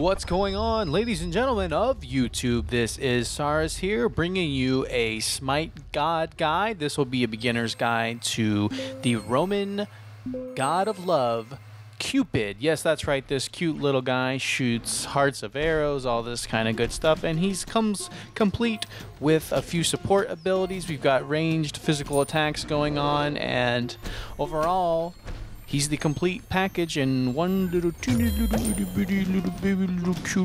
What's going on, ladies and gentlemen of YouTube? This is Saras here, bringing you a Smite God guide. This will be a beginner's guide to the Roman god of love, Cupid. Yes, that's right, this cute little guy shoots hearts of arrows, all this kind of good stuff, and he comes complete with a few support abilities. We've got ranged physical attacks going on, and overall, he's the complete package in one little cute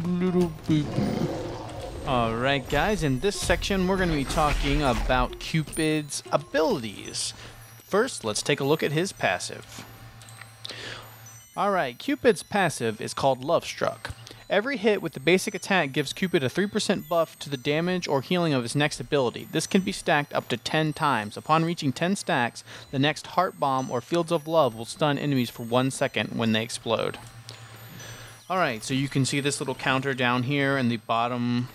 little baby. Alright guys, in this section we're going to be talking about Cupid's abilities. First, let's take a look at his passive. Alright, Cupid's passive is called Love Struck. Every hit with the basic attack gives Cupid a 3% buff to the damage or healing of his next ability. This can be stacked up to 10 times. Upon reaching 10 stacks, the next Heart Bomb or Fields of Love will stun enemies for 1 second when they explode. Alright, so you can see this little counter down here in the bottom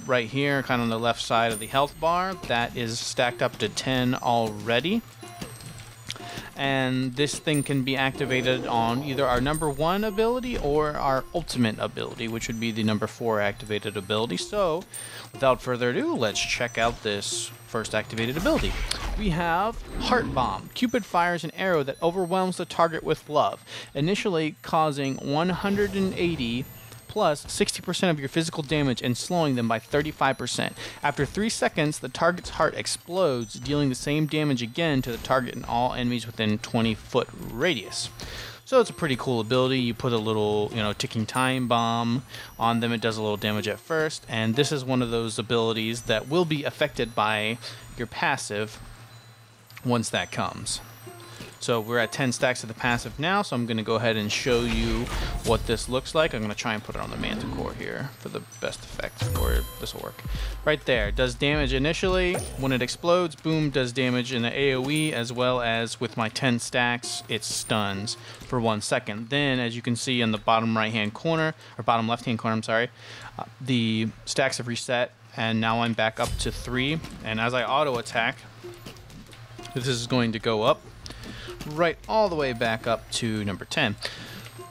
right here, kind of on the left side of the health bar. That is stacked up to 10 already. And this thing can be activated on either our number 1 ability or our ultimate ability, which would be the number 4 activated ability. So, without further ado, let's check out this first activated ability. We have Heart Bomb. Cupid fires an arrow that overwhelms the target with love, initially causing 180 plus 60% of your physical damage and slowing them by 35%. After 3 seconds, the target's heart explodes, dealing the same damage again to the target and all enemies within 20-foot radius. So it's a pretty cool ability. You put a little, ticking time bomb on them. It does a little damage at first, and this is one of those abilities that will be affected by your passive once that comes. So we're at 10 stacks of the passive now, so I'm going to go ahead and show you what this looks like. I'm going to try and put it on the Manticore here for the best effect, or this will work. Right there, does damage initially. When it explodes, boom, does damage in the AoE, as well as with my 10 stacks, it stuns for 1 second. Then, as you can see in the bottom right-hand corner, or bottom left-hand corner, I'm sorry, the stacks have reset, and now I'm back up to 3. And as I auto-attack, this is going to go up right all the way back up to number 10,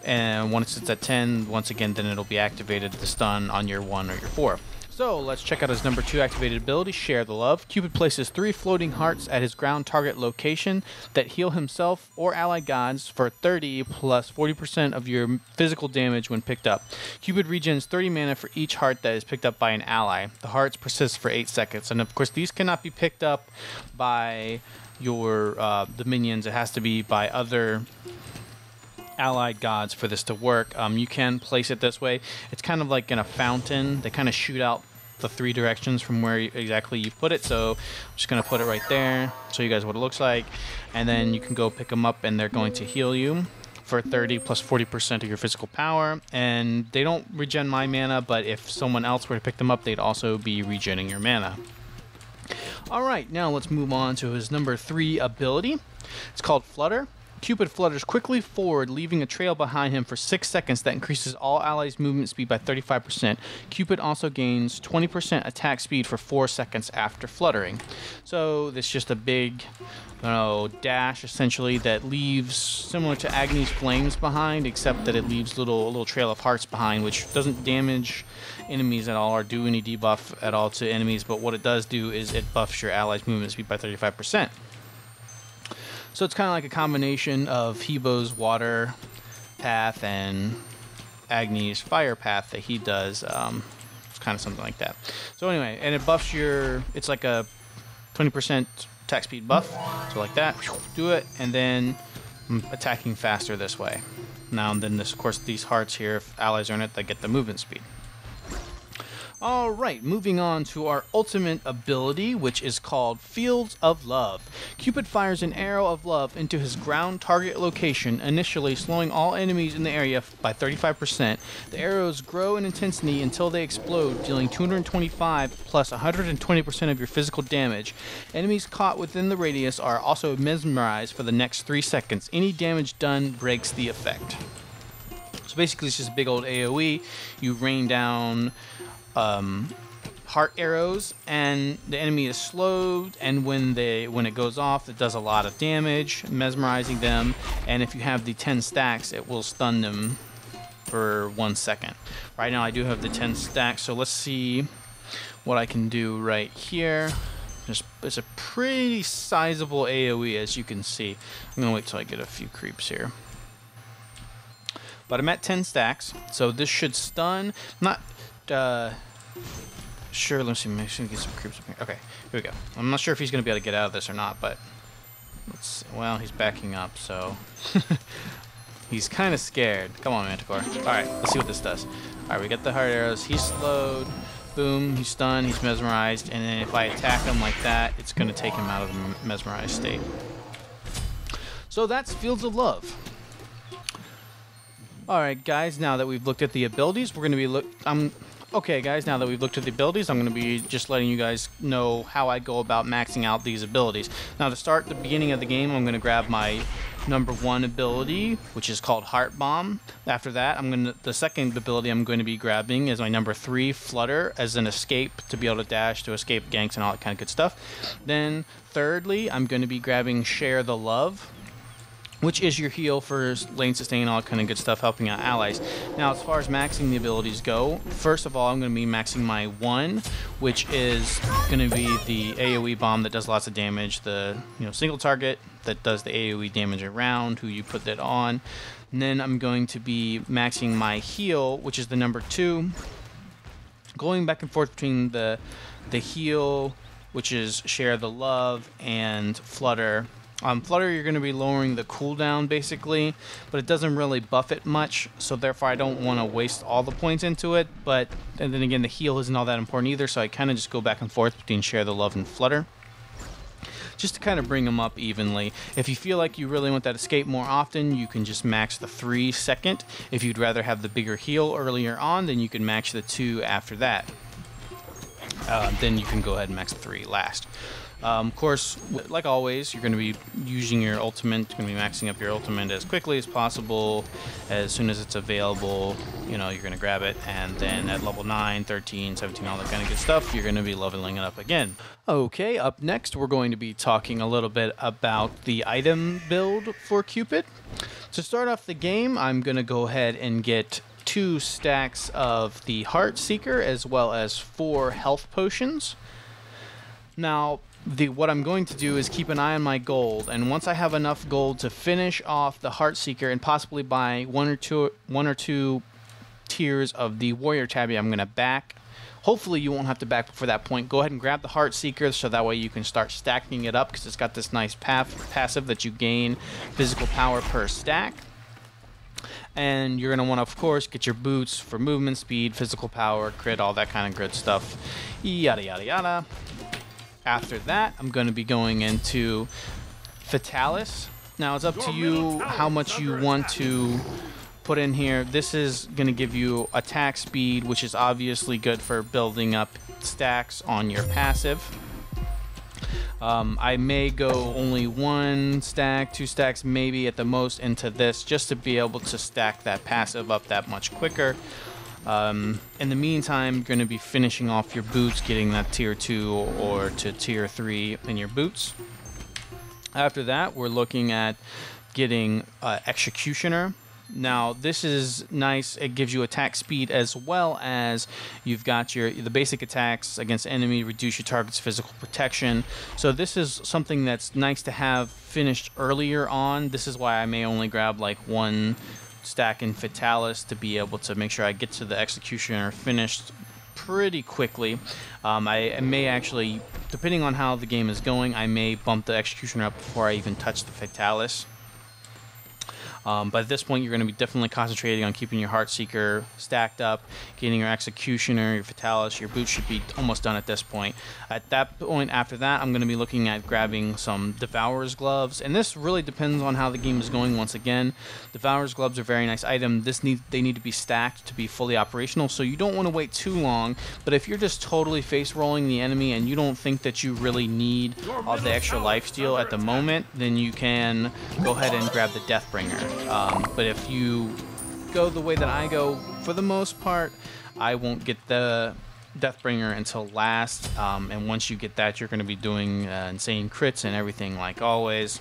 and once it's at 10, once again, then it'll be activated the stun on your 1 or your 4. So let's check out his number 2 activated ability, Share the Love. Cupid places 3 floating hearts at his ground target location that heal himself or allied gods for 30 plus 40% of your physical damage when picked up. Cupid regens 30 mana for each heart that is picked up by an ally. The hearts persist for 8 seconds, and of course these cannot be picked up by your the minions. It has to be by other allied gods for this to work. You can place it this way. It's kind of like in a fountain. They kind of shoot out the 3 directions from where exactly you put it. So I'm just going to put it right there, show you guys what it looks like, and then you can go pick them up and they're going to heal you for 30 plus 40% of your physical power. And they don't regen my mana, but if someone else were to pick them up, they'd also be regenning your mana. Alright, now let's move on to his number 3 ability. It's called Flutter. Cupid flutters quickly forward, leaving a trail behind him for 6 seconds that increases all allies' movement speed by 35%. Cupid also gains 20% attack speed for 4 seconds after fluttering. So this is just a big dash, essentially, that leaves, similar to Agni's Flames behind, except that it leaves a little trail of hearts behind, which doesn't damage enemies at all or do any debuff at all to enemies, but what it does do is it buffs your allies' movement speed by 35%. So it's kind of like a combination of Hebo's water path and Agni's fire path that he does. It's kind of something like that. So anyway, and it buffs it's like a 20% attack speed buff. So like that, do it, and then I'm attacking faster this way. Now and then, of course, these hearts here, if allies are in it, they get the movement speed. Alright, moving on to our ultimate ability, which is called Fields of Love. Cupid fires an arrow of love into his ground target location, initially slowing all enemies in the area by 35%. The arrows grow in intensity until they explode, dealing 225 plus 120% of your physical damage. Enemies caught within the radius are also mesmerized for the next 3 seconds. Any damage done breaks the effect. So basically it's just a big old AoE. You rain down heart arrows, and the enemy is slowed, and when it goes off, it does a lot of damage, mesmerizing them, and if you have the 10 stacks, it will stun them for 1 second. Right now I do have the 10 stacks, so let's see what I can do right here. It's a pretty sizable AoE, as you can see. I'm going to wait till I get a few creeps here. But I'm at 10 stacks, so this should stun. I'm not sure. Let's see. Make sure we get some creeps up here. Okay, here we go. I'm not sure if he's going to be able to get out of this or not, but let's see. Well, he's backing up, so he's kind of scared. Come on, Manticore. All right, let's see what this does. All right, we got the heart arrows. He's slowed. Boom, he's stunned, he's mesmerized, and then if I attack him like that, it's going to take him out of the mesmerized state. So that's Fields of Love. Alright guys, now that we've looked at the abilities, we're going to be okay guys, now that we've looked at the abilities, I'm going to be just letting you guys know how I go about maxing out these abilities. Now to start the beginning of the game, I'm going to grab my number 1 ability, which is called Heart Bomb. After that, the second ability I'm going to be grabbing is my number 3, Flutter, as an escape to be able to dash, to escape ganks and all that kind of good stuff. Then thirdly, I'm going to be grabbing Share the Love, which is your heal for lane sustain, all that kind of good stuff, helping out allies. Now, as far as maxing the abilities go, first of all, I'm going to be maxing my 1, which is going to be the AoE bomb that does lots of damage, the single target that does the AoE damage around who you put that on. And then I'm going to be maxing my heal, which is the number 2, going back and forth between the heal, which is Share the Love, and Flutter. Flutter, you're going to be lowering the cooldown basically, but it doesn't really buff it much, so therefore I don't want to waste all the points into it. And then again, the heal isn't all that important either, so I kind of just go back and forth between Share the Love and Flutter, just to kind of bring them up evenly. If you feel like you really want that escape more often, you can just max the 3 second. If you'd rather have the bigger heal earlier on, then you can max the 2 after that. Then you can go ahead and max the 3 last. Of course, like always, you're going to be using your ultimate, you're going to be maxing up your ultimate as quickly as possible. As soon as it's available, you're going to grab it, and then at level 9, 13, 17, all that kind of good stuff, you're going to be leveling it up again. Okay, up next, we're going to be talking a little bit about the item build for Cupid. To start off the game, I'm going to go ahead and get 2 stacks of the Heart Seeker, as well as 4 health potions. Now, what I'm going to do is keep an eye on my gold, and once I have enough gold to finish off the Heart Seeker and possibly buy one or two tiers of the Warrior Tabby, I'm going to back. Hopefully you won't have to back before that point. Go ahead and grab the Heart Seeker so that way you can start stacking it up, because it's got this nice passive that you gain physical power per stack. And you're going to want to, of course, get your boots for movement speed, physical power, crit, all that kind of good stuff. Yada, yada, yada. After that, I'm going to be going into Fatalis. Now, it's up to you how much you want to put in here. This is going to give you attack speed, which is obviously good for building up stacks on your passive. I may go only 1 stack, 2 stacks maybe at the most into this, just to be able to stack that passive up that much quicker. In the meantime, you're going to be finishing off your boots, getting that tier 2 or to tier 3 in your boots. After that, we're looking at getting Executioner. Now, this is nice. It gives you attack speed, as well as you've got the basic attacks against enemy, reduce your target's physical protection. So this is something that's nice to have finished earlier on. This is why I may only grab like 1 stack in Fatalis to be able to make sure I get to the Executioner finished pretty quickly. I may actually, depending on how the game is going, I may bump the Executioner up before I even touch the Fatalis. But at this point, you're going to be definitely concentrating on keeping your Heart Seeker stacked up, getting your Executioner, your Fatalis, your boots should be almost done at this point. At that point, after that, I'm going to be looking at grabbing some Devourer's Gloves, and this really depends on how the game is going. Once again, Devourer's Gloves are a very nice item. They need to be stacked to be fully operational, so you don't want to wait too long. But if you're just totally face rolling the enemy and you don't think that you really need all the extra lifesteal at the moment, then you can go ahead and grab the Deathbringer. But if you go the way that I go, for the most part, I won't get the Deathbringer until last. And once you get that, you're going to be doing insane crits and everything like always.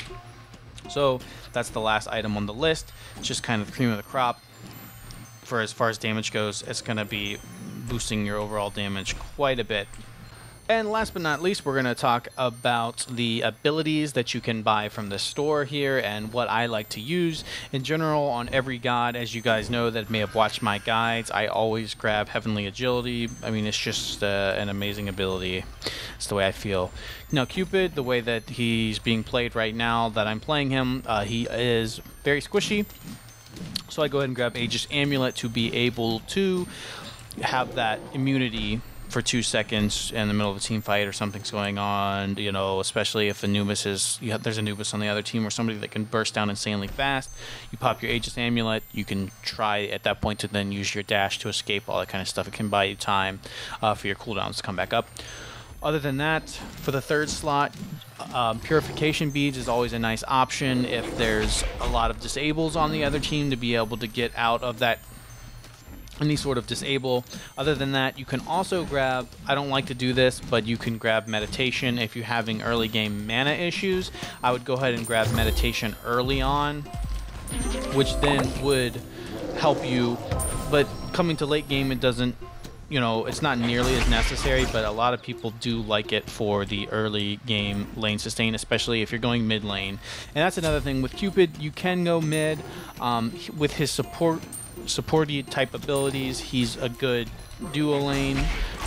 So that's the last item on the list. It's just kind of the cream of the crop. for as far as damage goes, it's going to be boosting your overall damage quite a bit. And last but not least, we're going to talk about the abilities that you can buy from the store here and what I like to use. In general, on every god, as you guys know that may have watched my guides, I always grab Heavenly Agility. I mean, it's just an amazing ability. It's the way I feel. Now, Cupid, the way that he's being played right now that I'm playing him, he is very squishy. So I go ahead and grab Aegis Amulet to be able to have that immunity for 2 seconds in the middle of a team fight or something's going on, you know, especially if Anubis is, there's Anubis on the other team or somebody that can burst down insanely fast. You pop your Aegis Amulet, you can try at that point to then use your dash to escape, all that kind of stuff. It can buy you time for your cooldowns to come back up. Other than that, for the third slot, Purification Beads is always a nice option if there's a lot of disables on the other team to be able to get out of that any sort of disable. Other than that, you can also grab, I don't like to do this, but you can grab Meditation if you're having early game mana issues. I would go ahead and grab Meditation early on, which then would help you, but coming to late game it doesn't, you know, it's not nearly as necessary, but a lot of people do like it for the early game lane sustain, especially if you're going mid lane. And that's another thing with Cupid, you can go mid with his supporty type abilities. He's a good duo lane,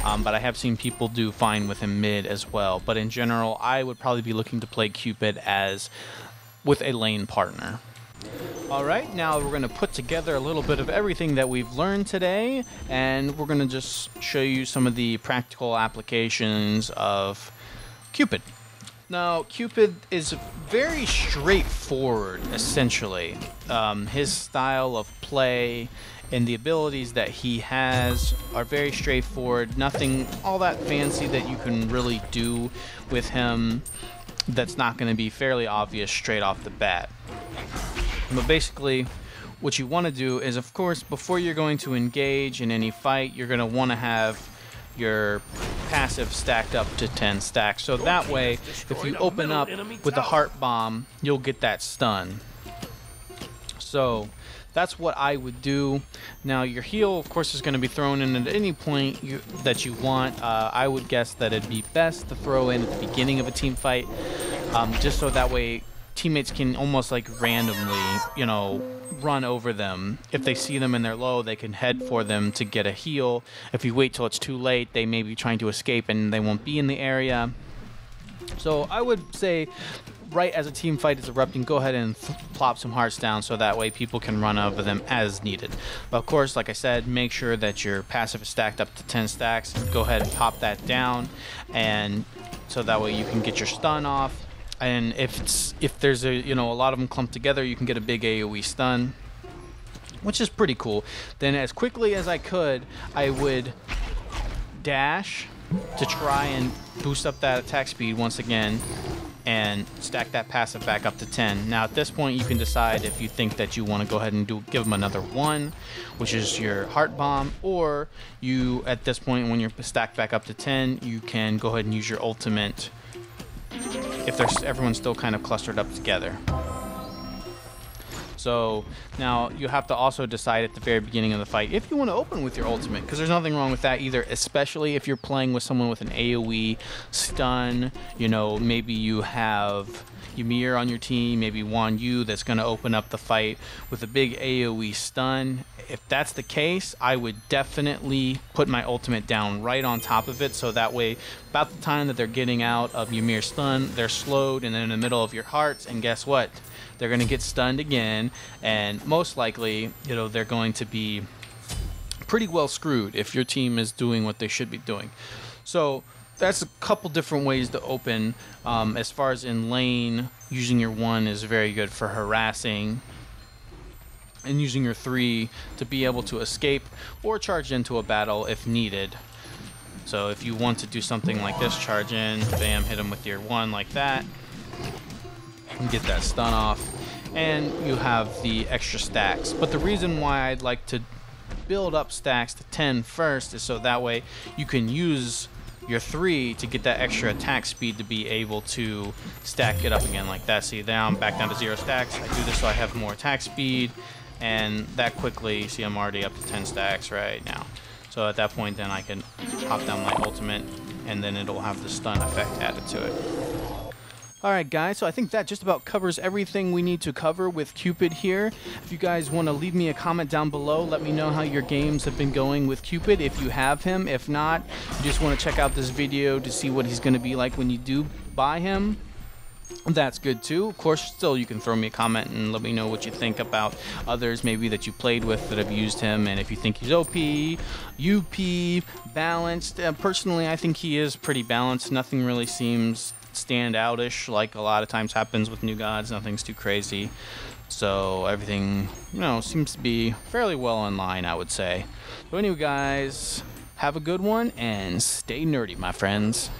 but I have seen people do fine with him mid as well. But in general, I would probably be looking to play Cupid as with a lane partner. Alright, now we're going to put together a little bit of everything that we've learned today, and we're going to just show you some of the practical applications of Cupid. Now, Cupid is very straightforward, essentially. His style of play and the abilities that he has are very straightforward. Nothing all that fancy that you can really do with him that's not going to be fairly obvious straight off the bat. But basically, what you want to do is, of course, before you're going to engage in any fight, you're going to want to have your passive stacked up to 10 stacks. So that way, if you open up with a heart bomb, you'll get that stun. So that's what I would do. Now, your heal, of course, is going to be thrown in at any point that you want. I would guess that it'd be best to throw in at the beginning of a team fight, just so that way teammates can almost like randomly, you know, run over them. If they see them and they're low, they can head for them to get a heal. If you wait till it's too late, they may be trying to escape and they won't be in the area. So I would say right as a team fight is erupting, go ahead and plop some hearts down so that way people can run over them as needed. But of course, like I said, make sure that your passive is stacked up to 10 stacks. Go ahead and pop that down, and so that way you can get your stun off. And if there's a, you know, a lot of them clumped together, you can get a big AoE stun, which is pretty cool. Then as quickly as I could, I would dash to try and boost up that attack speed once again and stack that passive back up to 10. Now at this point you can decide if you think that you want to go ahead and give them another 1, which is your heart bomb, or you, at this point when you're stacked back up to 10, you can go ahead and use your ultimate if everyone's still kind of clustered up together. So now you have to also decide at the very beginning of the fight if you want to open with your ultimate, because there's nothing wrong with that either, especially if you're playing with someone with an AoE stun. You know, maybe you have Ymir on your team, maybe Wan Yu that's going to open up the fight with a big AoE stun. If that's the case, I would definitely put my ultimate down right on top of it, so that way about the time that they're getting out of Ymir's stun, they're slowed and then in the middle of your hearts, and guess what? They're going to get stunned again, and most likely, you know, they're going to be pretty well screwed if your team is doing what they should be doing. So that's a couple different ways to open. As far as in lane, using your 1 is very good for harassing, and using your 3 to be able to escape or charge into a battle if needed. So if you want to do something like this, charge in, bam, hit them with your 1 like that, and get that stun off, and you have the extra stacks. But the reason why I'd like to build up stacks to 10 first is so that way you can use your 3 to get that extra attack speed to be able to stack it up again like that. See, now I'm back down to 0 stacks. I do this so I have more attack speed, and that quickly, see I'm already up to 10 stacks right now. So at that point then I can pop down my ultimate, and then it'll have the stun effect added to it. Alright guys, so I think that just about covers everything we need to cover with Cupid here. If you guys want to leave me a comment down below, let me know how your games have been going with Cupid, if you have him. If not, you just want to check out this video to see what he's going to be like when you do buy him, that's good too. Of course, still you can throw me a comment and let me know what you think about others maybe that you played with that have used him, and if you think he's OP, UP, balanced. Personally, I think he is pretty balanced. Nothing really seems stand outish like a lot of times happens with new gods. Nothing's too crazy, so everything, you know, seems to be fairly well in line, I would say. So anyway guys, have a good one and stay nerdy, my friends.